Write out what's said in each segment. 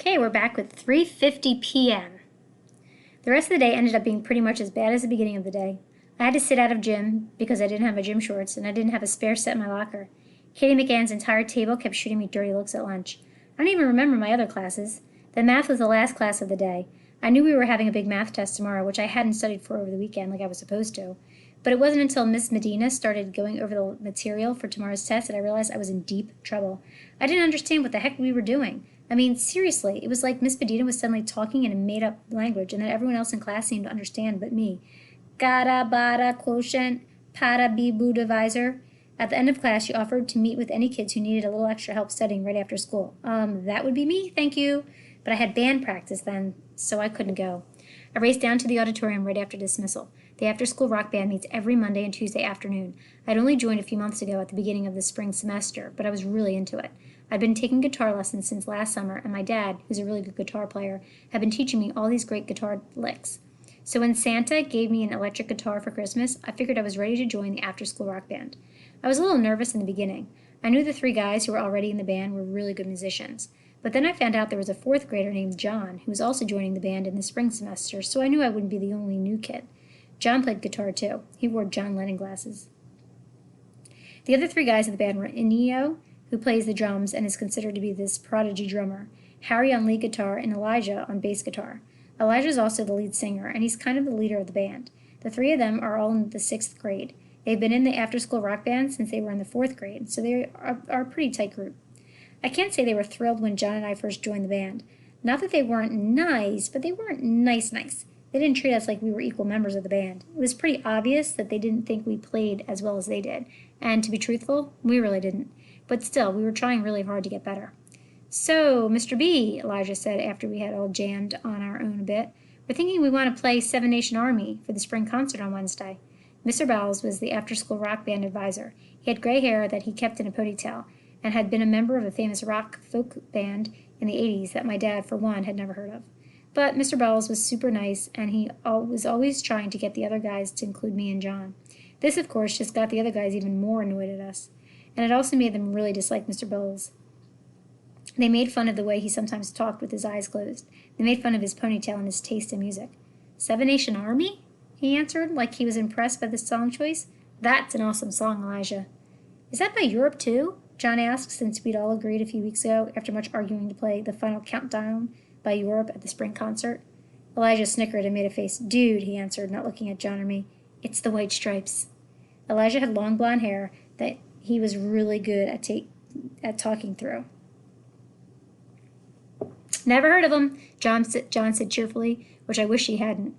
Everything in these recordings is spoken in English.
Okay, we're back with 3:50 p.m. The rest of the day ended up being pretty much as bad as the beginning of the day. I had to sit out of gym because I didn't have my gym shorts and I didn't have a spare set in my locker. Katie McGann's entire table kept shooting me dirty looks at lunch. I don't even remember my other classes. The math was the last class of the day. I knew we were having a big math test tomorrow, which I hadn't studied for over the weekend like I was supposed to. But it wasn't until Miss Medina started going over the material for tomorrow's test that I realized I was in deep trouble. I didn't understand what the heck we were doing. I mean, seriously, it was like Miss Medina was suddenly talking in a made-up language and that everyone else in class seemed to understand but me. Gada, bada, quotient, pada, bibu, divisor. At the end of class, she offered to meet with any kids who needed a little extra help studying right after school. That would be me, thank you. But I had band practice then, so I couldn't go. I raced down to the auditorium right after dismissal. The after-school rock band meets every Monday and Tuesday afternoon. I'd only joined a few months ago at the beginning of the spring semester, but I was really into it. I'd been taking guitar lessons since last summer, and my dad, who's a really good guitar player, had been teaching me all these great guitar licks. So when Santa gave me an electric guitar for Christmas, I figured I was ready to join the after-school rock band. I was a little nervous in the beginning. I knew the three guys who were already in the band were really good musicians. But then I found out there was a fourth grader named John who was also joining the band in the spring semester, so I knew I wouldn't be the only new kid. John played guitar too. He wore John Lennon glasses. The other three guys in the band were Inio, who plays the drums and is considered to be this prodigy drummer, Harry on lead guitar, and Elijah on bass guitar. Elijah is also the lead singer, and he's kind of the leader of the band. The three of them are all in the 6th grade. They've been in the after-school rock band since they were in the 4th grade, so they are a pretty tight group. I can't say they were thrilled when John and I first joined the band. Not that they weren't nice, but they weren't nice. They didn't treat us like we were equal members of the band. It was pretty obvious that they didn't think we played as well as they did, and to be truthful, we really didn't. But still, we were trying really hard to get better. So, Mr. B, Elijah said after we had all jammed on our own a bit, we're thinking we want to play Seven Nation Army for the spring concert on Wednesday. Mr. Bowles was the after-school rock band advisor. He had gray hair that he kept in a ponytail, and had been a member of a famous rock folk band in the 80s that my dad, for one, had never heard of. But Mr. Bowles was super nice, and he was always trying to get the other guys to include me and John. This, of course, just got the other guys even more annoyed at us, and it also made them really dislike Mr. Bowles. They made fun of the way he sometimes talked with his eyes closed. They made fun of his ponytail and his taste in music. Seven Nation Army? He answered, like he was impressed by the song choice. That's an awesome song, Elijah. Is that by Europe, too? John asked, since we'd all agreed a few weeks ago, after much arguing, to play The Final Countdown by Europe at the spring concert. Elijah snickered and made a face. Dude, he answered, not looking at John or me. It's the White Stripes. Elijah had long blonde hair that he was really good at talking through. Never heard of them, John said cheerfully, which I wish he hadn't.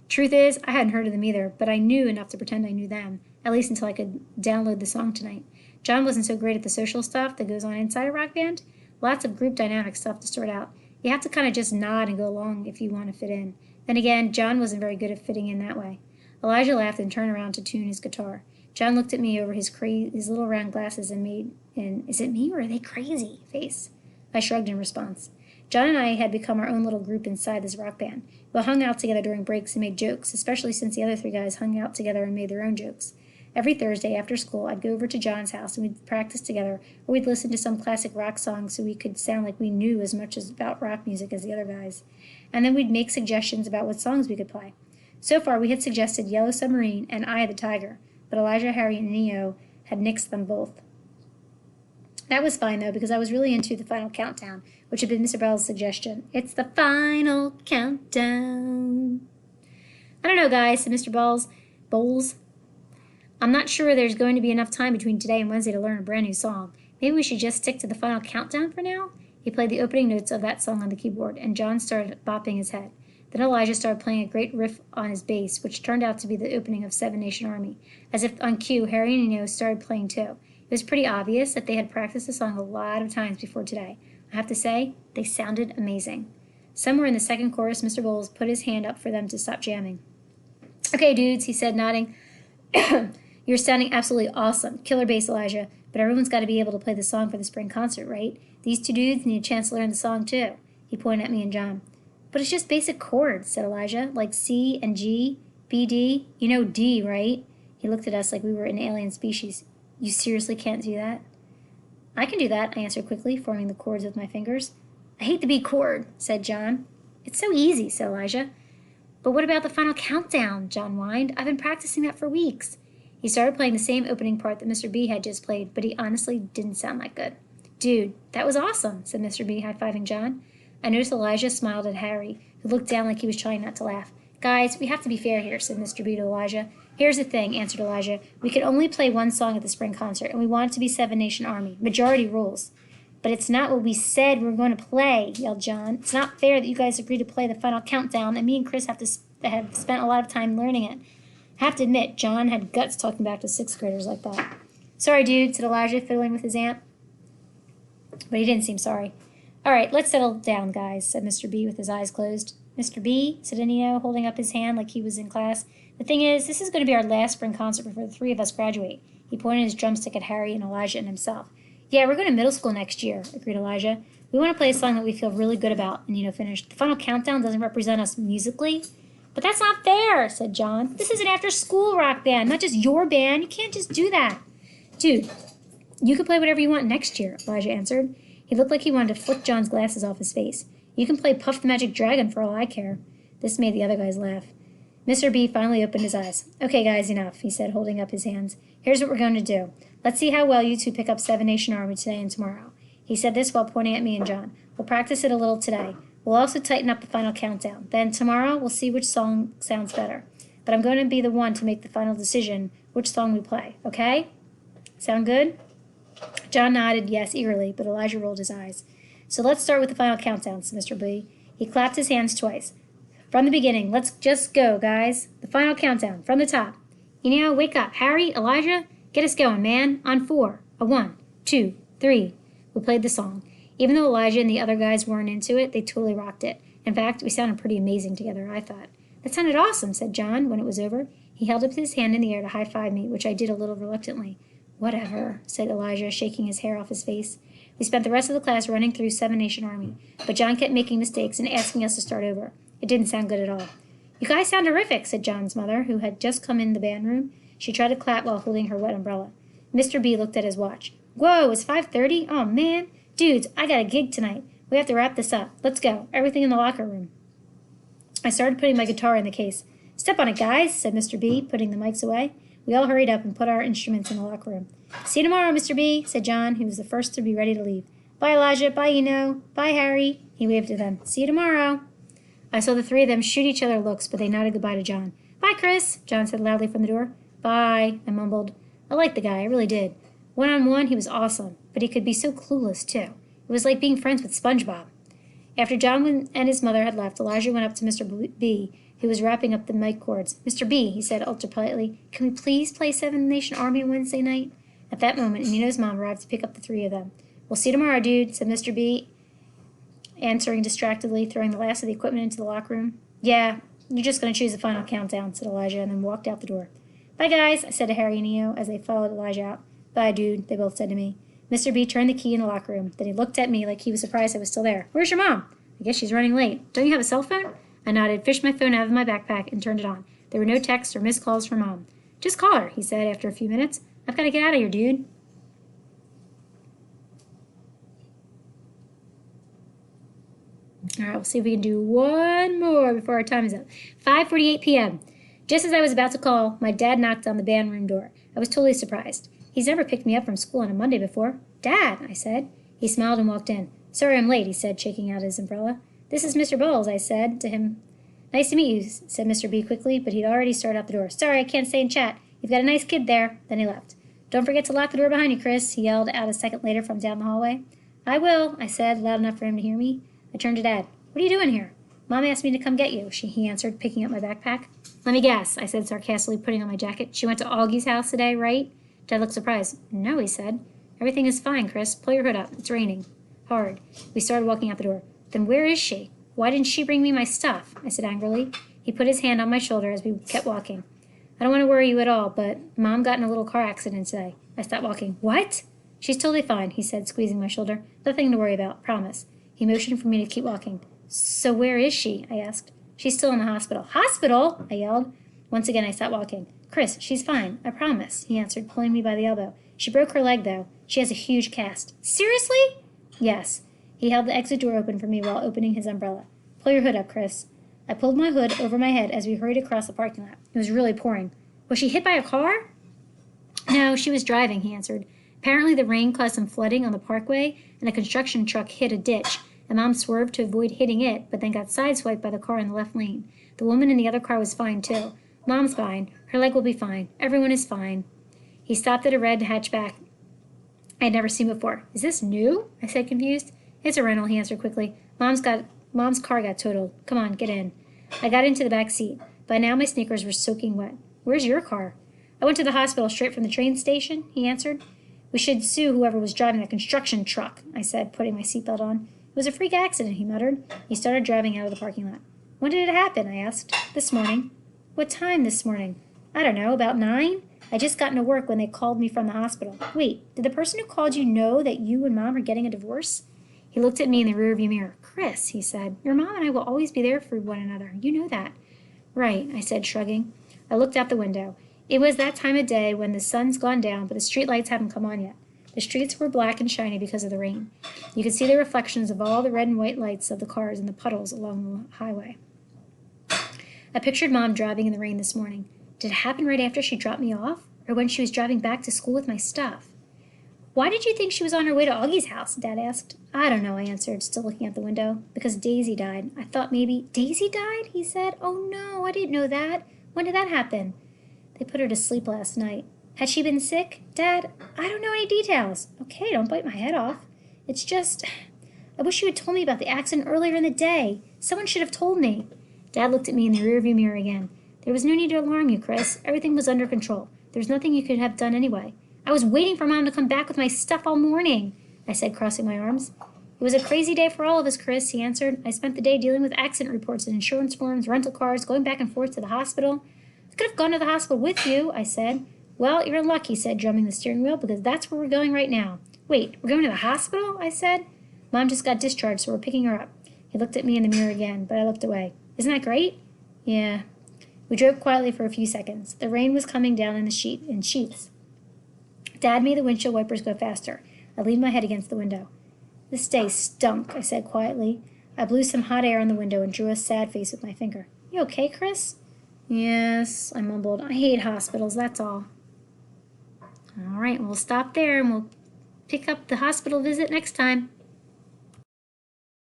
Truth is, I hadn't heard of them either, but I knew enough to pretend I knew them, at least until I could download the song tonight. John wasn't so great at the social stuff that goes on inside a rock band. Lots of group dynamic stuff to sort out. You have to kind of just nod and go along if you want to fit in. Then again, John wasn't very good at fitting in that way. Elijah laughed and turned around to tune his guitar. John looked at me over his little round glasses and made an "is it me or are they crazy?" face. I shrugged in response. John and I had become our own little group inside this rock band. We hung out together during breaks and made jokes, especially since the other three guys hung out together and made their own jokes. Every Thursday after school, I'd go over to John's house and we'd practice together, or we'd listen to some classic rock song so we could sound like we knew as much about rock music as the other guys. And then we'd make suggestions about what songs we could play. So far, we had suggested Yellow Submarine and Eye of the Tiger, but Elijah, Harry, and Neo had nixed them both. That was fine, though, because I was really into The Final Countdown, which had been Mr. Bell's suggestion. It's the final countdown. I don't know, guys, said Mr. Bowles. I'm not sure there's going to be enough time between today and Wednesday to learn a brand new song. Maybe we should just stick to The Final Countdown for now? He played the opening notes of that song on the keyboard, and John started bopping his head. Then Elijah started playing a great riff on his bass, which turned out to be the opening of Seven Nation Army. As if on cue, Harry and Nino started playing too. It was pretty obvious that they had practiced the song a lot of times before today. I have to say, they sounded amazing. Somewhere in the second chorus, Mr. Bowles put his hand up for them to stop jamming. Okay, dudes, he said, nodding. You're sounding absolutely awesome. Killer bass, Elijah. But everyone's got to be able to play the song for the spring concert, right? These two dudes need a chance to learn the song, too. He pointed at me and John. But it's just basic chords, said Elijah, like C and G, B, D. You know D, right? He looked at us like we were an alien species. You seriously can't do that? I can do that, I answered quickly, forming the chords with my fingers. I hate the B chord, said John. It's so easy, said Elijah. But what about the final countdown? John whined. I've been practicing that for weeks. He started playing the same opening part that Mr. B had just played, but he honestly didn't sound that good. Dude, that was awesome, said Mr. B, high-fiving John. I noticed Elijah smiled at Harry, who looked down like he was trying not to laugh. Guys, we have to be fair here, said Mr. B to Elijah. Here's the thing, answered Elijah. We can only play one song at the spring concert, and we want it to be Seven Nation Army. Majority rules. But it's not what we said we were going to play, yelled John. It's not fair that you guys agreed to play the final countdown, and me and Chris have spent a lot of time learning it. I have to admit, John had guts talking back to sixth graders like that. Sorry, dude, said Elijah, fiddling with his amp. But he didn't seem sorry. All right, let's settle down, guys, said Mr. B with his eyes closed. Mr. B, said Nino, holding up his hand like he was in class. The thing is, this is going to be our last spring concert before the three of us graduate. He pointed his drumstick at Harry and Elijah and himself. Yeah, we're going to middle school next year, agreed Elijah. We want to play a song that we feel really good about, and Nino finished. The final countdown doesn't represent us musically. But that's not fair, said John. This is an after-school rock band, not just your band. You can't just do that. Dude, you can play whatever you want next year, Elijah answered. He looked like he wanted to flick John's glasses off his face. You can play Puff the Magic Dragon for all I care. This made the other guys laugh. Mr. B finally opened his eyes. Okay, guys, enough, he said, holding up his hands. Here's what we're going to do. Let's see how well you two pick up Seven Nation Army today and tomorrow. He said this while pointing at me and John. We'll practice it a little today. We'll also tighten up the final countdown. Then tomorrow we'll see which song sounds better. But I'm going to be the one to make the final decision which song we play, okay? Sound good? John nodded yes eagerly, but Elijah rolled his eyes. So let's start with the final countdown, said Mr. B. He clapped his hands twice. From the beginning, let's just go, guys. The final countdown, from the top. Eno, wake up. Harry, Elijah, get us going, man. On 4. A 1, 2, 3. We played the song. Even though Elijah and the other guys weren't into it, they totally rocked it. In fact, we sounded pretty amazing together, I thought. That sounded awesome, said John when it was over. He held up his hand in the air to high-five me, which I did a little reluctantly. Whatever, said Elijah, shaking his hair off his face. We spent the rest of the class running through Seven Nation Army, but John kept making mistakes and asking us to start over. It didn't sound good at all. You guys sound terrific, said John's mother, who had just come in the band room. She tried to clap while holding her wet umbrella. Mr. B looked at his watch. Whoa, it's 5:30? Oh, man. Dudes, I got a gig tonight. We have to wrap this up. Let's go. Everything in the locker room. I started putting my guitar in the case. Step on it, guys, said Mr. B, putting the mics away. We all hurried up and put our instruments in the locker room. See you tomorrow, Mr. B, said John, who was the first to be ready to leave. Bye, Elijah. Bye, Eno. Bye, Harry. He waved to them. See you tomorrow. I saw the three of them shoot each other looks, but they nodded goodbye to John. Bye, Chris, John said loudly from the door. Bye, I mumbled. I liked the guy, I really did. One-on-one, he was awesome, but he could be so clueless, too. It was like being friends with SpongeBob. After John and his mother had left, Elijah went up to Mr. B, who was wrapping up the mic cords. Mr. B, he said ultra-politely, can we please play Seven Nation Army on Wednesday night? At that moment, Nino's mom arrived to pick up the three of them. We'll see you tomorrow, dude, said Mr. B, answering distractedly, throwing the last of the equipment into the locker room. Yeah, you're just going to choose the final countdown, said Elijah, and then walked out the door. Bye, guys, I said to Harry and Neo as they followed Elijah out. Bye, dude, they both said to me. Mr. B turned the key in the locker room. Then he looked at me like he was surprised I was still there. Where's your mom? I guess she's running late. Don't you have a cell phone? I nodded, fished my phone out of my backpack, and turned it on. There were no texts or missed calls from Mom. Just call her, he said after a few minutes. I've got to get out of here, dude. All right, we'll see if we can do one more before our time is up. 5:48 p.m. Just as I was about to call, my dad knocked on the band room door. I was totally surprised. He's never picked me up from school on a Monday before. Dad, I said. He smiled and walked in. Sorry I'm late, he said, shaking out his umbrella. This is Mr. Bowles, I said to him. Nice to meet you, said Mr. B quickly, but he'd already started out the door. Sorry, I can't stay and chat. You've got a nice kid there. Then he left. Don't forget to lock the door behind you, Chris, he yelled out a second later from down the hallway. I will, I said, loud enough for him to hear me. I turned to Dad. What are you doing here? Mom asked me to come get you, he answered, picking up my backpack. Let me guess, I said sarcastically, putting on my jacket. She went to Augie's house today, right? Dad looked surprised. No, he said. Everything is fine, Chris. Pull your hood up. It's raining. Hard. We started walking out the door. Then where is she? Why didn't she bring me my stuff? I said angrily. He put his hand on my shoulder as we kept walking. I don't want to worry you at all, but Mom got in a little car accident today. I stopped walking. What? She's totally fine, he said, squeezing my shoulder. Nothing to worry about, promise. He motioned for me to keep walking. So where is she? I asked. She's still in the hospital. Hospital? I yelled. Once again, I stopped walking. Chris, she's fine, I promise, he answered, pulling me by the elbow. She broke her leg, though. She has a huge cast. Seriously? Yes. He held the exit door open for me while opening his umbrella. Pull your hood up, Chris. I pulled my hood over my head as we hurried across the parking lot. It was really pouring. Was she hit by a car? No, she was driving, he answered. Apparently the rain caused some flooding on the parkway, and a construction truck hit a ditch, and Mom swerved to avoid hitting it, but then got sideswiped by the car in the left lane. The woman in the other car was fine, too. Mom's fine. Her leg will be fine. Everyone is fine. He stopped at a red hatchback I had never seen before. Is this new? I said, confused. It's a rental, he answered quickly. Mom's car got totaled. Come on, get in. I got into the back seat. By now my sneakers were soaking wet. Where's your car? I went to the hospital straight from the train station, he answered. We should sue whoever was driving that construction truck, I said, putting my seatbelt on. It was a freak accident, he muttered. He started driving out of the parking lot. When did it happen? I asked. This morning. What time this morning? I don't know, about 9? I just got into work when they called me from the hospital. Wait, did the person who called you know that you and Mom are getting a divorce? He looked at me in the rearview mirror. Chris, he said, your mom and I will always be there for one another. You know that. Right, I said, shrugging. I looked out the window. It was that time of day when the sun's gone down, but the streetlights haven't come on yet. The streets were black and shiny because of the rain. You could see the reflections of all the red and white lights of the cars in the puddles along the highway. I pictured Mom driving in the rain this morning. Did it happen right after she dropped me off, or when she was driving back to school with my stuff? Why did you think she was on her way to Augie's house? Dad asked. I don't know, I answered, still looking out the window. Because Daisy died. I thought maybe... Daisy died? He said. Oh no, I didn't know that. When did that happen? They put her to sleep last night. Had she been sick? Dad, I don't know any details. Okay, don't bite my head off. It's just... I wish you had told me about the accident earlier in the day. Someone should have told me. Dad looked at me in the rearview mirror again. There was no need to alarm you, Chris. Everything was under control. There was nothing you could have done anyway. I was waiting for Mom to come back with my stuff all morning, I said, crossing my arms. It was a crazy day for all of us, Chris, he answered. I spent the day dealing with accident reports and insurance forms, rental cars, going back and forth to the hospital. I could have gone to the hospital with you, I said. Well, you're in luck, he said, drumming the steering wheel, because that's where we're going right now. Wait, we're going to the hospital? I said. Mom just got discharged, so we're picking her up. He looked at me in the mirror again, but I looked away. Isn't that great? Yeah. We drove quietly for a few seconds. The rain was coming down in sheets. Dad made the windshield wipers go faster. I leaned my head against the window. This day stunk, I said quietly. I blew some hot air on the window and drew a sad face with my finger. You okay, Chris? Yes, I mumbled. I hate hospitals, that's all. All right, we'll stop there and we'll pick up the hospital visit next time.